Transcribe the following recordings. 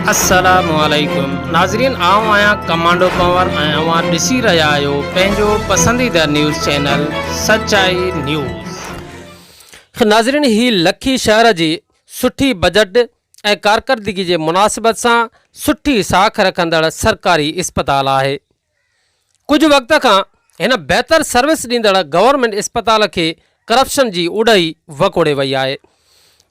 अस्सलामुअलैकुम नाज़रीन, आऊं आहियां कमांडो कंवर ऐं अवां ॾिसी रहिया आहियो पंहिंजो पसंदीदा न्यूज़ चैनल सचाई न्यूज़। नाज़रीन, ही लखी शहर जी सुठी बजट ऐं कारकर्दगी जे मुनासिबत सां सुठी साख रखंदड़ सरकारी इस्पताल आहे। कुझु वक़्त खां हिन बहितर सर्विस ॾींदड़ गवर्नमेंट इस्पताल खे करप्शन जी उॾई वकोड़े वई आहे।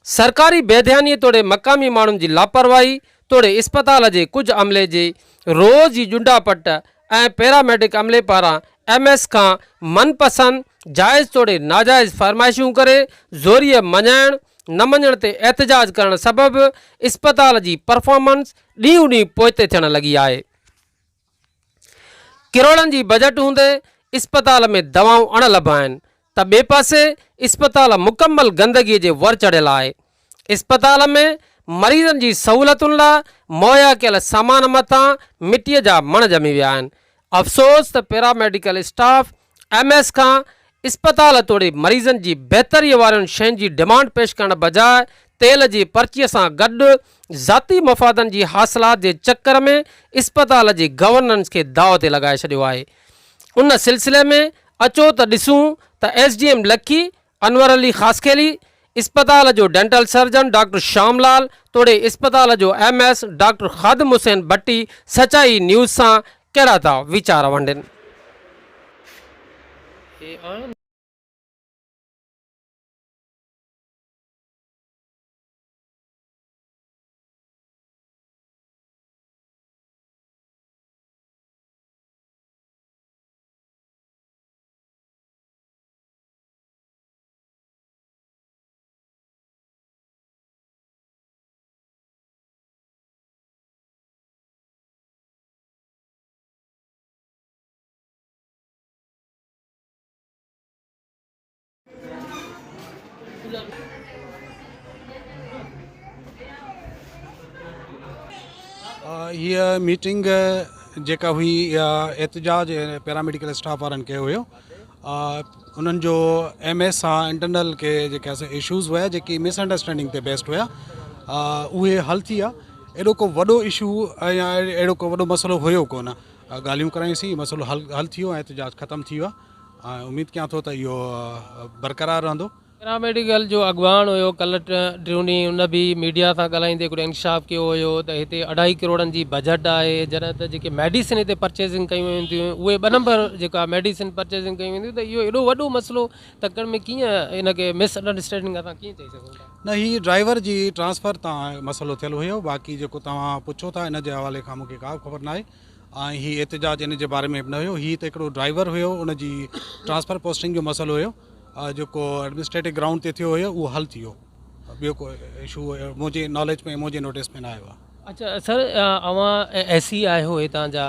सरकारी बेध्यानीअ तोड़े मक़ामी माण्हुनि जी लापरवाही तोड़े इस्पताल जे कुझु अमले जे रोज़ जी जुंडापट ऐं पैरामेडिक अमले पारां MS खां मनपसंद जाइज़ तोड़े नाजाइज़ फरमाइशूं करे ज़ोरीअ मञाइण न मञण ते एहतजाज करण सबबि इस्पताल जी परफॉर्मेंस ॾींहों ॾींहुं पोइते थियण लॻी आहे। किरोड़नि जी बजट हूंदे इस्पताल में दवाऊं अणलभ आहिनि त ॿिए पासे इस्पताल मुकमल गंदगीअ जे वर चढ़ियल आहे। इस्पताल में मरीज़नि जी सहूलियतुनि लाइ मुहैया कयल सामान मथां मिटीअ जा मण ॼमी विया आहिनि। अफ़सोस त पैरामेडिकल स्टाफ MS खां इस्पताल तोड़े मरीज़नि जी बहितरीअ वारियुनि शयुनि जी डिमांड पेश करण बजाए तेल जी पर्चीअ सां गॾु ज़ाती मफ़ादनि जी हासिलात जे चकर में इस्पताल जी गवर्नेंस खे दाव ते लॻाए छॾियो आहे। उन सिलसिले में अचो त ॾिसूं त SDM लखी अनवर अली ख़ासखेली, इस्पताल जो डेंटल सर्जन डॉक्टर श्यामलाल तोड़े इस्पताल जो MS डॉक्टर ख़ादिम हुसैन भट्टी सचाई न्यूज़ सां कहिड़ा था वीचार वंडनि। ये मीटिंग जेका हुई एहतजाज पैरामेडिकल स्टाफ वारनि कयो हुयो। उन्हनि जो MS सां इंटरनल के जेके असां इशूज़ हुआ जेकी मिसअंडरस्टैंडिंग ते बेस्ड हुया, उहे हल थी विया। एॾो को वॾो इशू या अहिड़ो को वॾो मसइलो हुयो कोन। ॻाल्हियूं करायूंसीं, मसइलो हल थी वियो ऐं एहतजाज ख़तमु थी वियो आहे। उमेदु कयां थो त इहो बरक़रार रहंदो। पैरामेडिकल जो अॻवान हुयो कलेक्टर ड्यूनी, उन बि मीडिया सां ॻाल्हाईंदे हिकिड़ो इंकशाफ कयो हुयो त हिते 2.5 करोड़नि जी बजट आहे। जॾहिं त जेके मेडिसिन हिते परचेसिंग कयूं वेंदियूं उहे 2 नंबर जेका मेडिसिन परचेसिंग कयूं वेंदियूं, त इहो एॾो वॾो मसइलो तकड़ में कीअं इनखे मिसअंडरस्टैंडिंग असां कीअं चई सघूं था? न, ही ड्राइवर जी ट्रांसफ़र तां मसइलो थियल हुयो। बाक़ी जेको तव्हां पुछो था इन जे हवाले खां मूंखे का ख़बर न आहे। ऐं ही एहतजाज इन जे बारे में बि न हुयो। ही त हिकिड़ो ड्राइवर हुयो, उन जी ट्रांसफ़र पोस्टिंग जो मसइलो हुयो जेको एडमिनिस्ट्रेटिव ग्राउंड ते थियो हुयो, उहो हल थी वियो। ॿियो को इशू मुंहिंजे नॉलेज में, मुंहिंजे नोटिस में न आयो आहे। अच्छा सर, अवां SC आहियो हितां जा,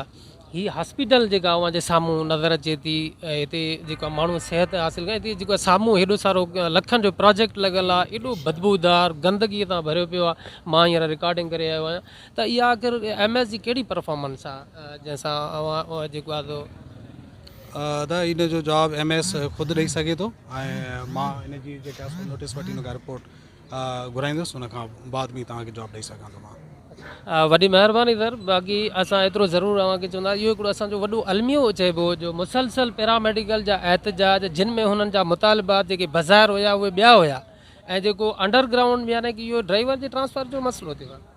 ही हॉस्पिटल जेका अवां जे साम्हूं नज़र अचे थी, हिते जेका माण्हू सिहत हासिलु करे, हिते जेको साम्हूं हेॾो सारो लखनि जो प्रोजेक्ट लॻल आहे, एॾो बदबूदार गंदगीअ तां भरियो पियो आहे। मां हींअर रिकॉर्डिंग करे आयो आहियां त इहा आख़िर MS जी कहिड़ी परफॉर्मेंस आहे जंहिंसां अवां जेको आहे त इन जो जवाबु MS ख़ुदि ॾेई सघे थो ऐं मां इन जी जेका नोटिस वठी हुन खां रिपोर्ट घुराईंदुसि, हुन खां बाद में तव्हांखे जवाबु ॾेई सघां थो मां। वॾी महिरबानी सर। बाक़ी असां एतिरो ज़रूरु तव्हांखे चवंदा, इहो हिकिड़ो असांजो वॾो अलमियो चइबो जो मुसलसल पैरामेडिकल जा एहतजाज, जिन में हुननि जा मुतालिबात जेके बाज़ारि हुया उहे ॿिया हुया, ऐं जेको अंडरग्राउंड यानी कि इहो ड्राइवर जे ट्रांसफ़र जो मसइलो थियो आहे।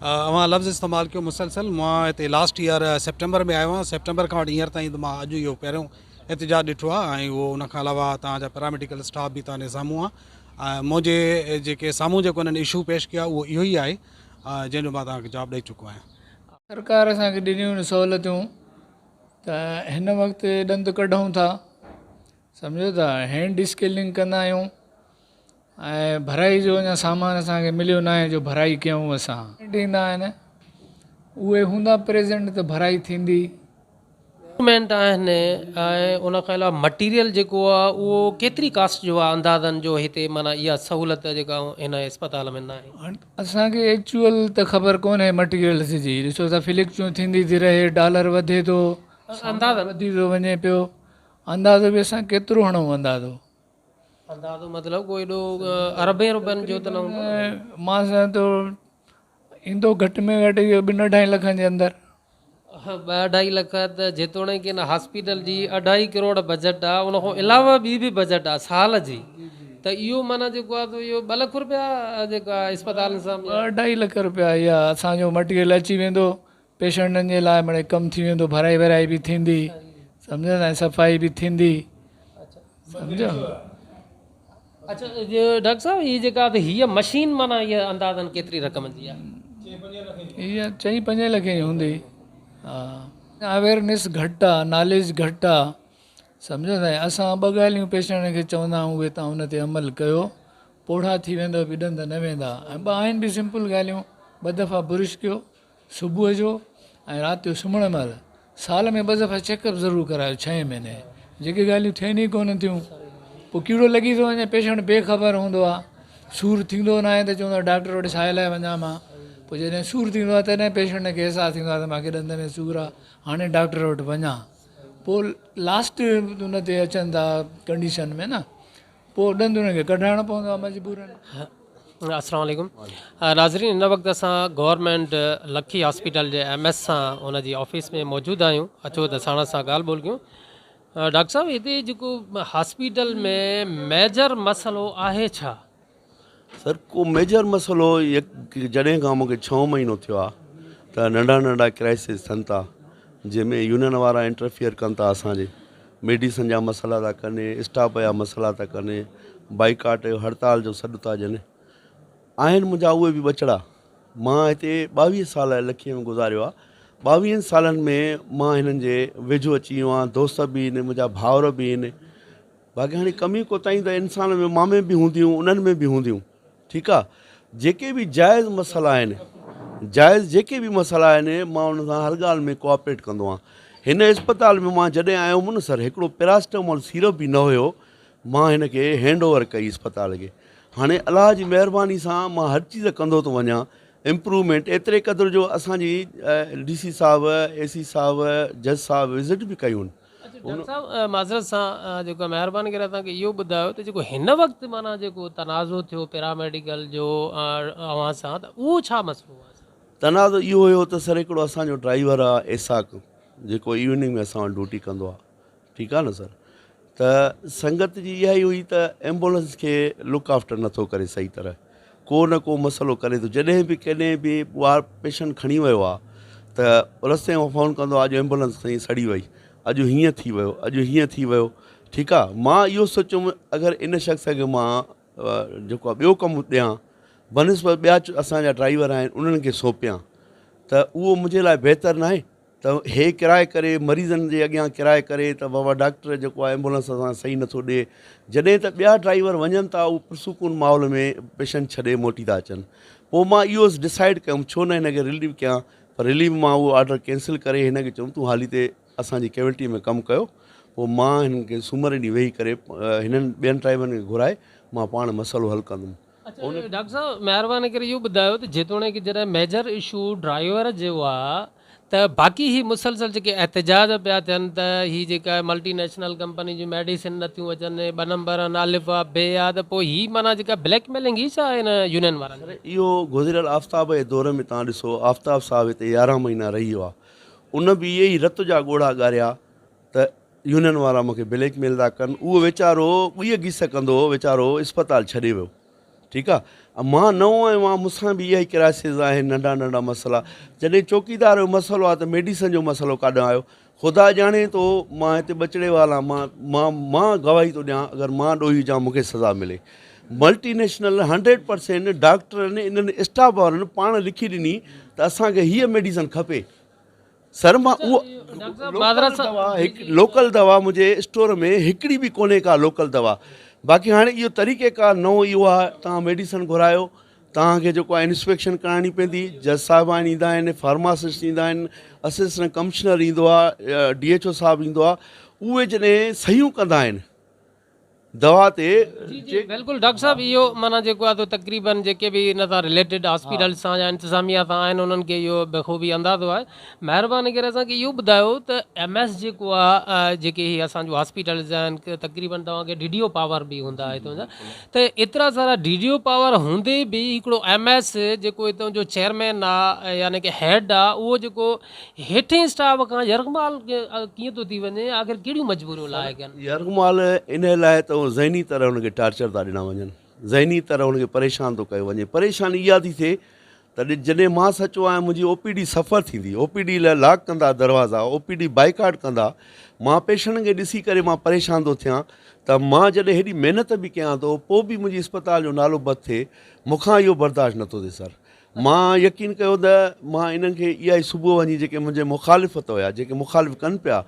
अवां लफ़्ज़ इस्तेमालु कयो मुसलसल। मां हिते लास्ट ईयर सेप्टेंबर में आयो आहियां। सेप्टेंबर खां वठी हींअर ताईं त मां अॼु इहो पहिरियों एहतजाज ॾिठो आहे ऐं उहो उन खां अलावा तव्हांजा पैरामेडिकल स्टाफ बि तव्हांजे साम्हूं आहे। मुंहिंजे जेके साम्हूं जेको उन्हनि इशू पेश कया उहो इहो ई आहे जंहिंजो मां तव्हांखे जवाबु ॾेई चुको आहियां। सरकार असांखे ॾिनियूं सहूलियतूं त हिन वक़्तु ॾंद कढूं था, सम्झो था, हैंड स्केलिंग कंदा आहियूं ऐं भराई जो अञा सामान असांखे मिलियो न आहे जो भराई कयूं। असां ॾींदा आहिनि, उहे हूंदा प्रेज़ेंट त भराई थींदी। डॉक्यूमेंट आहिनि ऐं उन खां अलावा मटीरियल जेको आहे उहो केतिरी कास्ट जो आहे अंदाज़नि जो हिते, माना इहा सहूलियत जेका हिन इस्पताल में न आहे? असांखे एक्चुअल त ख़बर कोन्हे मटीरियल्स जी। ॾिसो था फ्लिक्चूं थींदी थी रहे, डॉलर वधे थो, अंदाज़ वधी थो वञे पियो। अंदाज़ो बि असां केतिरो हणूं अंदाज़ो मतिलबु कोई एॾो अरबे रुपयनि जो त न हूंदो। मां त ईंदो घटि में घटि इहो 2-2.5 लखनि जे अंदरि। 2-2.5 लख त जेतोणीकि न हॉस्पिटल जी 2.5 करोड़ बजट आहे, उन खां अलावा ॿी बि बजट आहे साल जी, त इहो माना जेको आहे त इहो 2 लख रुपया जेका अस्पताल सां 2.5 लख रुपया इहा असांजो मटीरियल अची वेंदो, पेशेंटनि जे लाइ मिड़ई कमु थी वेंदो, भराई वराई बि थींदी, सम्झो ना, सफ़ाई बि थींदी, सम्झो। अच्छा डॉक्टर साहब हीअ जेका त हीअ मशीन माना हीअ अंदाज़न केतिरी रक़म जी आहे? इहा 4-5 लख जी हूंदी। हा, अवेयरनेस घटि आहे, नॉलेज घटि आहे, सम्झो था। असां 2 ॻाल्हियूं पेशेंट खे चवंदा आहियूं, उहे तव्हां हुन ते अमल कयो, पोढ़ा थी वेंदो, ॿिडंद न वेंदा। ऐं 2 आहिनि बि सिंपल ॻाल्हियूं, 2 दफ़ा बुरुश कयो सुबुह जो ऐं राति जो सुम्हण महिल, साल में 2 दफ़ा चेकअप ज़रूरु करायो 6 महीने। जेके ॻाल्हियूं थियनि ई कोन थियूं, पोइ कीड़ो लॻी थो वञे, पेशेंट बेख़बर हूंदो आहे, सूरु थींदो न आहे त चवंदो आहे डॉक्टर वटि छाजे लाइ वञा मां। पोइ जॾहिं सूरु थींदो आहे तॾहिं पेशेंट खे अहसासु थींदो आहे त मूंखे ॾंद में सूरु आहे, हाणे डॉक्टर वटि वञा। पोइ लास्ट उन ते अचनि था कंडीशन में न, पोइ ॾंद उनखे कढाइणो पवंदो आहे मजबूरन। अस्सलाम वालेकुम नाज़रीन, हिन वक़्तु असां गवर्नमेंट लखी हॉस्पिटल जे MS सां उन जी ऑफिस में मौजूदु आहियूं। अचो त साण सां ॻाल्हि ॿोल कयूं। डॉक्टर साहब, हिते जेको हॉस्पिटल में मेजर मसइलो आहे छा? सर, को मेजर मसइलो जॾहिं खां मूंखे 6 महीनो थियो आहे त नंढा नंढा क्राइसिस थियनि था, जंहिंमें यूनियन वारा इंटरफियर कनि था, असांजे मेडिसन जा मसइला था कनि, स्टाफ जा मसइला था कनि, बाइकाट हड़ताल जो सॾु था ॾियनि। आहिनि मुंहिंजा उहे बि बचड़ा। मां हिते 22 साल लखीअ में गुज़ारियो आहे। 22 सालनि में मां हिननि जे वेझो अची वियो आहियां, दोस्त बि आहिनि, मुंहिंजा भाउर बि आहिनि। बाक़ी हाणे कमी कोताहीं त इंसान में मां में बि हूंदियूं, उन्हनि में बि हूंदियूं, ठीकु आहे। जेके बि जाइज़ मसइला आहिनि, जाइज़ जेके बि मसइला आहिनि, मां उन सां हर ॻाल्हि में कोऑपरेट कंदो आहियां। हिन अस्पताल में मां जॾहिं आयो हुउमि न सर, हिकिड़ो पैरासिटामोल सीरप बि न हुयो, मां हिन खे हैंड ओवर कई अस्पताल खे। हाणे अलाह जी महिरबानी सां मां हर चीज़ कंदो थो वञा, इम्प्रूवमेंट एतिरे क़दुरु जो असांजी DC साहब, AC साहब, जज साहब विज़िट बि कयूं आहिनि। डॉक्टर साहब, माज़रत सां जेको महिरबानी करे तव्हांखे इहो ॿुधायो त जेको हिन वक़्तु माना जेको तनाज़ो थियो पैरामेडिकल जो अवां सां, त उहो छा मसइलो आहे? तनाज़ो इहो हुयो त सर, हिकिड़ो असांजो ड्राइवर आहे एसाक, जेको इवनिंग में असां वटि ड्यूटी कंदो आहे, ठीकु आहे न सर। त संगत जी इहा ई हुई त एम्बुलेंस खे लुक आफ्टर नथो करे सही तरह, को न को मसइलो करे थो। जॾहिं बि कॾहिं बि ॿार पेशेंट खणी वियो आहे त रस्ते में फ़ोन कंदो आहे, अॼु एम्बुलेंस खणी सड़ी वई, अॼु हीअं थी वियो, अॼु हीअं थी वियो, ठीकु आहे। मां इहो सोचियुमि अगरि इन शख़्स खे मां जेको आहे ॿियो कमु ॾियां, बनिस्बत ॿिया असांजा ड्राइवर आहिनि उन्हनि खे सौंपियां, त उहो मुंहिंजे लाइ बहितरु न आहे। त हे किराए करे मरीज़नि जे अॻियां किराए करे त बाबा डॉक्टर जेको आहे एम्बुलेंस सां सही नथो ॾिए, जॾहिं त ॿिया ड्राइवर वञनि था उहो पुरसुकून माहौल में पेशेंट छॾे मोटी था अचनि। पोइ मां इहो डिसाइड कयुमि छो न हिनखे रिलीव कयां, पर रिलीव मां उहो ऑर्डर कैंसिल करे हिनखे चयुमि तूं हाली ते असांजी कैविटी में कमु कयो। पोइ मां हिननि खे सूमर ॾींहुं वेही करे हिननि ॿियनि ड्राइवरनि खे घुराए मां पाण मसइलो हल कंदुमि। अच्छा डॉक्टर साहब, महिरबानी करे इहो ॿुधायो त जेतोणीकि जॾहिं मेजर इशू ड्राइवर जो आहे, त बाक़ी ही मुसलसल जेके एहतजाज पिया थियनि त हीअ जेका मल्टीनेशनल कंपनी जूं मेडिसिन नथियूं अचनि, 2 नंबर अलिफ आहे, बे आहे, त पोइ हीअ माना जेका ब्लैकमेलिंग ही छा आहे हिन यूनियन वारनि? इहो गुज़िरियल आफ्ताब जे दौर में तव्हां ॾिसो, आफ्ताब साहब हिते 11 महीना रही वियो आहे, उन बि इहे ई रत जा ॻोढ़ा ॻारिया त यूनियन वारा मूंखे ब्लैकमेल था कनि। उहो वीचारो ॿुय गीस कंदो वीचारो अस्पताल छॾे वियो, ठीकु आहे। मां नओं आहियो आहियां, मूंसां बि इहा ई क्राइसिस आहिनि, नंढा नंढा मसइला। जॾहिं चौकीदार जो मसइलो आहे त मेडिसन जो मसइलो काॾां आयो, ख़ुदा ॼाणे थो। मां हिते बचड़े वाला मां गवाही थो ॾियां, अगरि मां ॾोही हुजां मूंखे सज़ा मिले। मल्टीनेशनल 100% डॉक्टरनि इन्हनि स्टाफ वारनि पाण लिखी ॾिनी त असांखे हीअ मेडिसन खपे। सर मां उहो लोकल दवा मुंहिंजे स्टोर में हिकिड़ी बि कोन्हे का लोकल दवा। बाक़ी हाणे इहो तरीक़ेकार नओं इहो आहे, तव्हां मेडिसन घुरायो, तव्हांखे जेको आहे इंस्पेक्शन कराइणी पवंदी, जज साहिबान ईंदा आहिनि, फार्मासिस्ट ईंदा आहिनि, असिस्टेंट कमिश्नर ईंदो आहे, DHO साहिबु ईंदो आहे। उहे जॾहिं सहियूं कंदा आहिनि, दवा ते जी बिल्कुलु डॉक्टर साहब इहो माना जेको आहे तक़रीबन जेके बि इन सां रिलेटेड हॉस्पिटल सां या इंतिज़ामिया सां आहिनि उन्हनि खे इहो बख़ूबी अंदाज़ो आहे। महिरबानी करे असांखे इहो ॿुधायो त MS जेको आहे जेके ही असांजो हॉस्पिटल्स आहिनि तक़रीबन तव्हांखे DDO पावर बि हूंदा हितां जा, त एतिरा सारा DDO पावर हूंदे बि हिकिड़ो MS जेको हितां जो चेयरमैन आहे यानी की हेड आहे उहो जेको हेठि स्टाफ खां यरगमाल कीअं थो थी वञे, आख़िर कहिड़ियूं मजबूरियूं लाइ कनि? यरगमाल इन लाइ त ज़हनी तरह हुनखे टार्चर था ॾिना वञनि, ज़हनी तरह हुनखे परेशान थो कयो वञे। परेशानी इहा थी थिए त जॾहिं मां सचो आहियां मुंहिंजी OPD सफ़र थींदी, OPD लाइ लॉक कंदा दरवाज़ा, OPD बाइकाट कंदा, मां पेशेंट खे ॾिसी करे मां परेशान थो थियां त मां जॾहिं हेॾी महिनत बि कयां थो पोइ बि मुंहिंजी अस्पताल जो नालो बदि थिए, मूंखां इहो बर्दाश्त नथो थिए सर। मां यकीन कयो त मां इन्हनि खे इहा ई सुबुह वञी जेके मुंहिंजे मुखालिफ़त हुया, जेके मुखालिफ़ कनि पिया,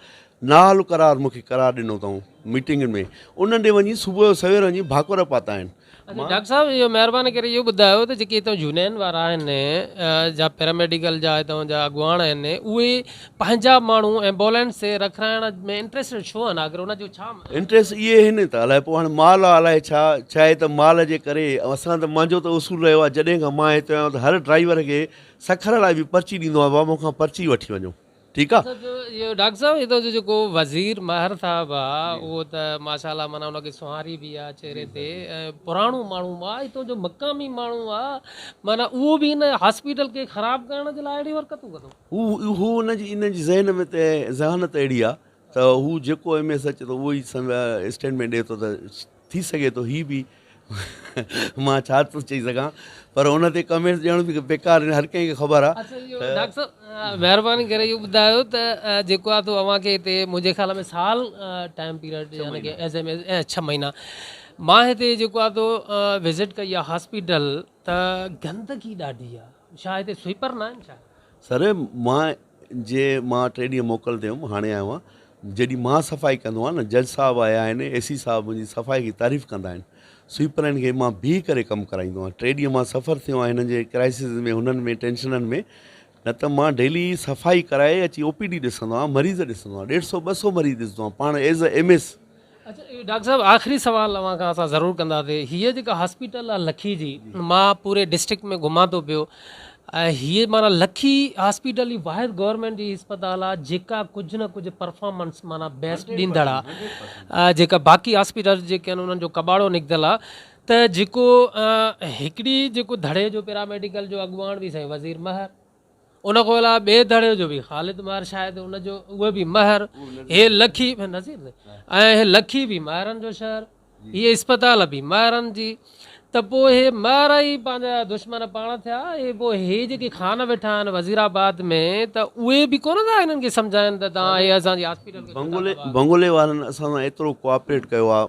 नाल करार मूंखे करार ॾिनो अथऊं मीटिंग में, उन्हनि ॾे वञी सुबुह जो सवेर वञी भाकुर पाता आहिनि। डॉक्टर साहब इहो महिरबानी करे इहो ॿुधायो त जेके हितां यूनियन वारा आहिनि जा पैरामेडिकल जा हितां जा अॻुवान आहिनि उहे पंहिंजा माण्हू एम्बुलेंस से रखाइण में इंट्रस्टेड छो आहिनि, आख़िर उनजो छा इंट्रस्ट इहे आहिनि त अलाए पोइ हाणे माल आहे अलाए छा आहे त माल जे करे असां त मुंहिंजो त उसूल रहियो आहे जॾहिं खां मां हिते आहियां त हर ड्राइवर खे सखर लाइ बि पर्ची ॾींदो आहे, बाबा मूंखां पर्ची वठी वञो, ठीकु आहे। इहो डॉक्टर साहब हितां जो जेको वज़ीर महर साहबु आहे उहो त माशाल्लाह माना उनखे सुहारी बि आहे चेहरे ते, ऐं पुराणो माण्हू आहे, हितां जो मक़ामी माण्हू आहे, माना उहो बि हिन हॉस्पिटल खे ख़राबु करण जे लाइ अहिड़ी हरकतूं कंदो। हू इनजी ज़हन में त ज़हानत अहिड़ी आहे त हू जेको MS अचे थो उहो ई स्टेटमेंट ॾिए थो त थी सघे थो ही बि मां छा थो चई सघां, पर हुन ते कमेंट्स ॾियण बि बेकार आहिनि, हर कंहिंखे ख़बर आहे। डॉक्टर साहब महिरबानी करे इहो ॿुधायो त जेको आहे अव्हांखे हिते मुंहिंजे ख़्याल में साल टाइम पीरियड यानी की 6 महीना मां हिते जेको आहे विज़िट कई आहे हॉस्पिटल, त गंदगी ॾाढी आहे, छा हिते स्वीपर न आहिनि छा? सर मां 3 ॾींहं मोकल ते हुउमि, हाणे आयो आहियां, जॾहिं मां सफ़ाई कंदो आहियां न, जज साहब आया आहिनि, AC साहब मुंहिंजी सफ़ाई जी तारीफ़ कंदा आहिनि, स्वीपरनि खे मां बीह करे कमु कराईंदो आहियां। 3 ॾींहं मां सफ़र थियो आहियां हिननि जे क्राइसिस में, हुननि में टेंशननि में, न त मां डेली सफ़ाई कराए अची OPD ॾिसंदो आहियां, मरीज़ ॾिसंदो आहियां, 150-200 मरीज़ ॾिसंदो आहियां पाण एज़ अ MS। अच्छा डॉक्टर साहब आख़िरी सवाल अव्हां खां असां ज़रूरु कंदासीं, हीअ जेका हॉस्पिटल आहे लखी जी, मां पूरे डिस्ट्रिक्ट में घुमां थो पियो, ऐं हीअ माना लखी हॉस्पिटल ई वाहिद गवर्नमेंट जी अस्पताल आहे जेका कुझु न कुझु परफॉर्मेंस माना बेस्ट ॾींदड़ आहे, जेका बाक़ी हॉस्पिटल जेके आहिनि उन्हनि जो कबाड़ो निकितल आहे, त जेको हिकिड़ी जेको धड़े जो पैरामेडिकल जो अॻुवान बि साईं वज़ीर महर, उन खां अलावा ॿिए धड़े जो बि ख़ालिद महर शायदि उनजो उहे बि महर, हे लखी नज़ीर ऐं हे लखी बि महरनि जो शहर, हीअ अस्पताल बि महरनि जी, त पोइ हे महर ई पंहिंजा दुश्मन पाण थिया, हे पोइ हे जेके खान वेठा आहिनि वज़ीराबाद में, त उहे बि कोन था हिननि खे सम्झाइनि त तव्हां हे असांजी हॉस्पिटल बंगोले वारनि असां सां एतिरो कोऑपरेट कयो आहे।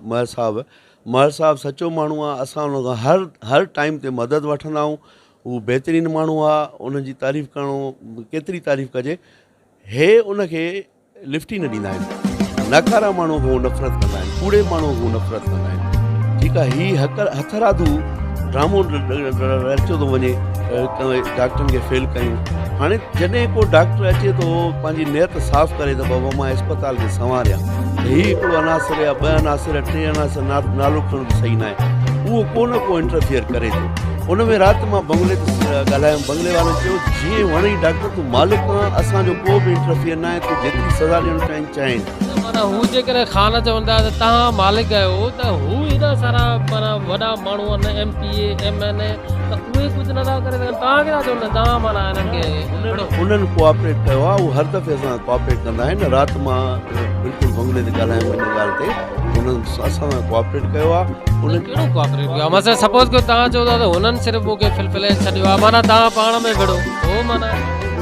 महर साहब सचो माण्हू आहे, असां हुन खां हर टाइम ते मदद वठंदा आहियूं, हू बहितरीनु माण्हू आहे, उनजी तारीफ़ करणो केतिरी तारीफ़ कजे, हे उनखे लिफ्ट ई न ॾींदा आहिनि, नकारा माण्हू खां नफ़रत कंदा आहिनि, कूड़े माण्हू खां नफ़रत कंदा आहिनि, ठीकु आहे। हीअ हथरादू ड्रामो रचियो थो वञे, डॉक्टरनि खे फेल कयूं। हाणे जॾहिं को डॉक्टर अचे थो पंहिंजी नियत साफ़ करे त बाबा मां अस्पताल खे संवारियां, त हीउ हिकिड़ो अनासिर या 2 अनासिर 3 अनासिर नालो खणण बि सही न आहे, उहो को न को इंटरफियर करे थो। उन में राति मां बंगले ते ॻाल्हायुमि, बंगले वारनि चयो जीअं वणे डॉक्टर तूं मालिक आहे, असांजो को बि इंटरफियर न आहे, तूं जेतिरी सज़ा ॾियणु चाहीं। माना हू जेकॾहिं खान चवंदा त तव्हां मालिक आहियो, त हू हेॾा सारा माना वॾा माण्हू आहिनि MPA MNA, त उहे कुझु नथा करे सघनि, तव्हां केॾा चवंदा तव्हां माना हिननि खे उन्हनि कोऑपरेट कयो आहे, उहे हर दफ़े असां कोऑपरेट कंदा आहिनि। राति मां बिल्कुलु बंगले ते ॻाल्हायुमि हिन ॻाल्हि ते, उन्हनि असां सां कोऑपरेट कयो आहे। उन्हनि कहिड़ो कोऑपरेट कयो आहे? मसइलो सपोज़ कयो तव्हां चओ था त हुननि सिर्फ़ु मूंखे फिलफिले छॾियो आहे, माना तव्हां पाण में विड़ो, उहो माना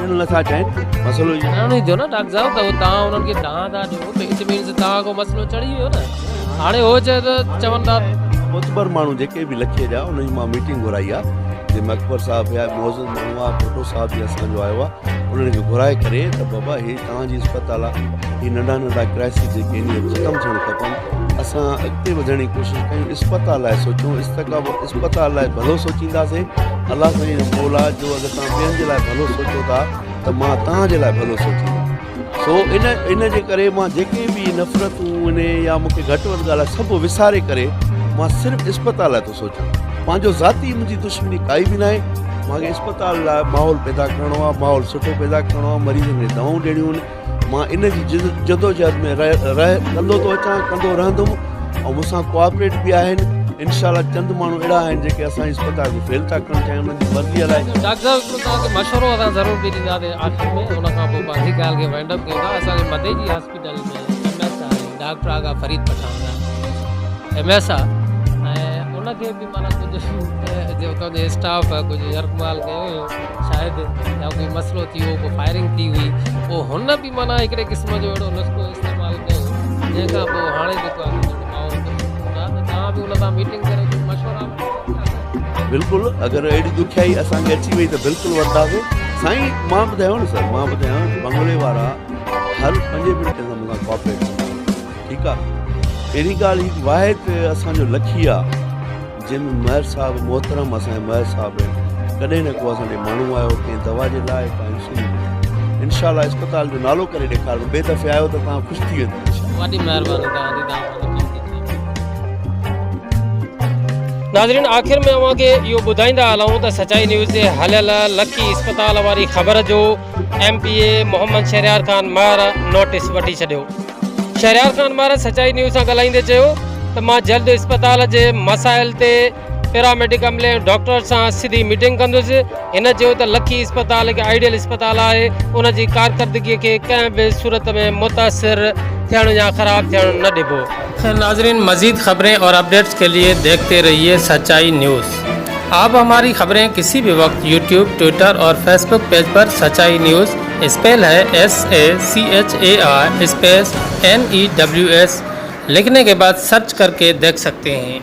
नथा चाहिनि, मसइलो ई थियो न डॉक्टर साहब, त तव्हां हुननि खे तव्हां था ॾियो, इट मीन्स तव्हां को मसइलो चढ़ी वियो न। हाणे हो चए त चवंदा मोतबर माण्हू जेके बि लखीअ जा, उन्हनि मां मीटिंग घुराई आहे, जीअं अकबर साहब या मौज़ूद माण्हू आहे, भुटो साहब बि असांजो आयो आहे, उन्हनि खे घुराए करे त बाबा हीअ तव्हांजी अस्पताल आहे, हीअ नंढा क्राइसिस जेके आहिनि ख़तमु थियणु खपनि, असां अॻिते वधण जी कोशिशि कयूं, अस्पताल लाइ सोचूं, अस्पताल लाइ भलो सोचींदासीं। अलाह साईं मौला जो अगरि तव्हां ॿियनि जे लाइ भलो सोचो था त मां तव्हांजे लाइ भलो सोचींदुमि। सो इन जे करे मां जेके बि नफ़रतूं इन या मूंखे घटि वधि ॻाल्हि आहे सभु विसारे करे मां सिर्फ़ु इस्पताल लाइ थो सोचां। पंहिंजो ज़ाती मुंहिंजी दुश्मनी काई बि न आहे। मूंखे इस्पताल लाइ माहौल पैदा करिणो आहे, माहौल सुठो पैदा करिणो आहे, मरीज़नि खे दवाऊं ॾियणियूं आहिनि। मां इन जी जदोजहद में कंदो थो अचां, कंदो रहंदुमि ऐं मूंसां कोऑपरेट बि आहिनि। इंशाल्लाह चंद माण्हू अहिड़ा आहिनि जेके असांजे इस्पताल खे फेल था करणु चाहिनि, उन्हनि जी मर्ज़ी हलाए। डॉक्टर साहब तव्हांखे मशवरो असां ज़रूरु बि ॾींदासीं आख़िर में, हुन खां पोइ बाक़ी ॻाल्हि खे वाइंड अप कयूं था। असांजे मथे जी हॉस्पिटल में MS आहे, डॉक्टर आगा फरीद पठान MS आहे, ऐं उनखे बि माना कुझु जो उतां जो स्टाफ कुझु यरकमाल कयो हुयो शायदि, या कोई मसइलो थी वियो, को फायरिंग थी हुई, पोइ हुन बि माना हिकिड़े क़िस्म जो अहिड़ो नुस्ख़ो इस्तेमालु कयो जंहिंखां पोइ हाणे जेको आहे तव्हां बि हुन सां मीटिंग करे कुझु मशवरा। बिल्कुलु, अगरि अहिड़ी ॾुखियाई असांखे अची वई त बिल्कुलु वठंदासीं साईं। मां ॿुधायांव न सर, मां ॿुधायांव बंगले वारा हर 5 मिंट सां मूंखां कोऑपरेट कंदा, ठीकु आहे। अहिड़ी ॻाल्हि हिकु वाहिद असांजो लखी आहे जंहिंमें महर साहिबु मोहतरम असांजे महर साहिबु कॾहिं न को असांजे माण्हू आयो कंहिं दवा जे लाइ का इंशुलिन। इंशाल्लाह इस्पताल जो नालो करे ॾेखारियो, ॿिए दफ़े आयो त तव्हां ख़ुशि थी वेंदो। वॾी महिरबानी तव्हांजी। नाज़रीन, आख़िर में अव्हांखे इहो ॿुधाईंदा हलूं त सचाई न्यूज़ जे हलियल लखी इस्पताल वारी ख़बर जो MPA मोहम्मद शहरयार ख़ान महर नोटिस वठी छॾियो। शहरयार ख़ान महर सचाई न्यूज़ सां ॻाल्हाईंदे चयो त मां जल्द इस्पताल जे मसाइल ते पैरामेडिक अमले ऐं डॉक्टर सां सिधी मीटिंग कंदुसि। हिन चयो त लखी इस्पताल हिकु आइडियल इस्पताल आहे, उन जी कारकर्दगीअ खे कंहिं बि सूरत में मुतासिर थियण या ख़राब थियण न ॾिबो। खैर नाज़रीन, मज़ीद खबरें और अपडेट्स के लिए देखते रहिए सच्चाई न्यूज़। आप हमारी खबरें किसी भी वक्त यूट्यूब, ट्विटर और फेसबुक पेज पर सच्चाई न्यूज़ स्पेल है SACHAI स्पेस NEWS लिखने के बाद सर्च करके देख सकते हैं।